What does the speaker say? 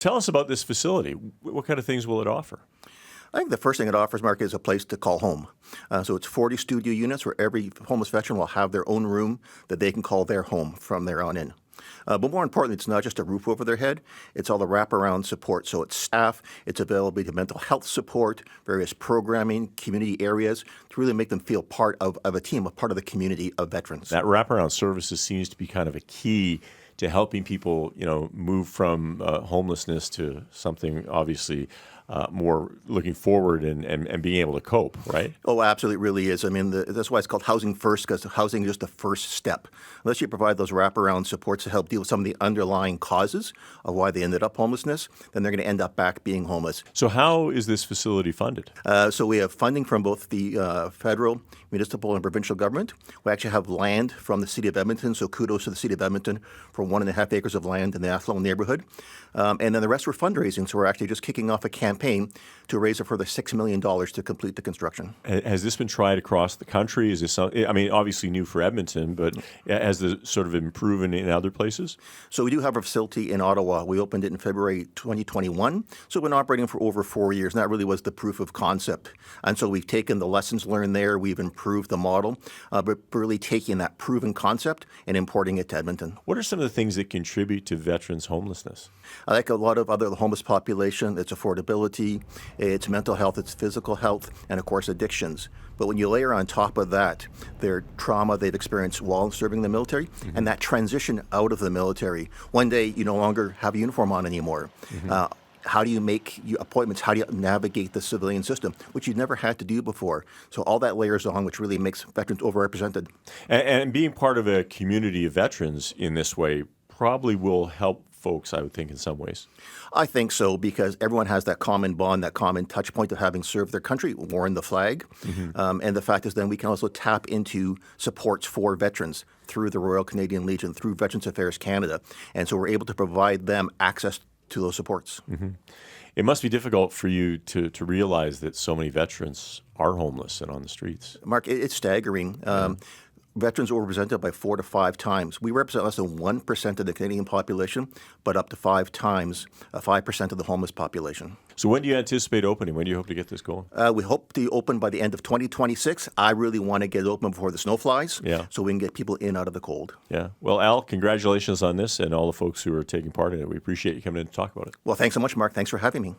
Tell us about this facility. What kind of things will it offer? I think the first thing it offers, Mark, is a place to call home. So it's 40 studio units where every homeless veteran will have their own room that they can call their home from there on in. But more importantly, it's not just a roof over their head. It's all the wraparound support. So it's staff, it's availability to mental health support, various programming, community areas to really make them feel part of a team, a part of the community of veterans. That wraparound services seems to be kind of a key to helping people, move from homelessness to something obviously more looking forward and being able to cope, right? Oh, absolutely, it really is. I mean, that's why it's called housing first, because housing is just the first step. Unless you provide those wraparound supports to help deal with some of the underlying causes of why they ended up homelessness, then they're going to end up back being homeless. So how is this facility funded? So we have funding from both the federal, municipal, and provincial government. We actually have land from the City of Edmonton, so kudos to the City of Edmonton for 1.5 acres of land in the Athlone neighborhood. And then the rest were fundraising, so we're actually just kicking off a campaign to raise a further $6 million to complete the construction. Has this been tried across the country? Is this obviously new for Edmonton, but has this sort of been proven in other places? So we do have a facility in Ottawa. We opened it in February 2021. So we've been operating for over 4 years, and that really was the proof of concept. And so we've taken the lessons learned there, we've improved the model, but really taking that proven concept and importing it to Edmonton. What are some of the things that contribute to veterans' homelessness? Like a lot of other homeless population, it's affordability, it's mental health, it's physical health, and of course addictions. But when you layer on top of that their trauma they've experienced while serving the military, and that transition out of the military, one day you no longer have a uniform on anymore. How do you make appointments? How do you navigate the civilian system, which you've never had to do before? So all that layers on, which really makes veterans overrepresented. And being part of a community of veterans in this way probably will help folks, I would think, in some ways. I think so, because everyone has that common bond, that common touch point of having served their country, worn the flag. And the fact is then we can also tap into supports for veterans through the Royal Canadian Legion, through Veterans Affairs Canada. And so we're able to provide them access to those supports. It must be difficult for you to realize that so many veterans are homeless and on the streets. Mark, it's staggering. Veterans are represented by 4 to 5 times. We represent less than 1% of the Canadian population, but up to 5 times 5% of the homeless population. So when do you anticipate opening? When do you hope to get this going? We hope to open by the end of 2026. I really want to get it open before the snow flies, so we can get people in out of the cold. Yeah. Well, Al, congratulations on this and all the folks who are taking part in it. We appreciate you coming in to talk about it. Well, thanks so much, Mark. Thanks for having me.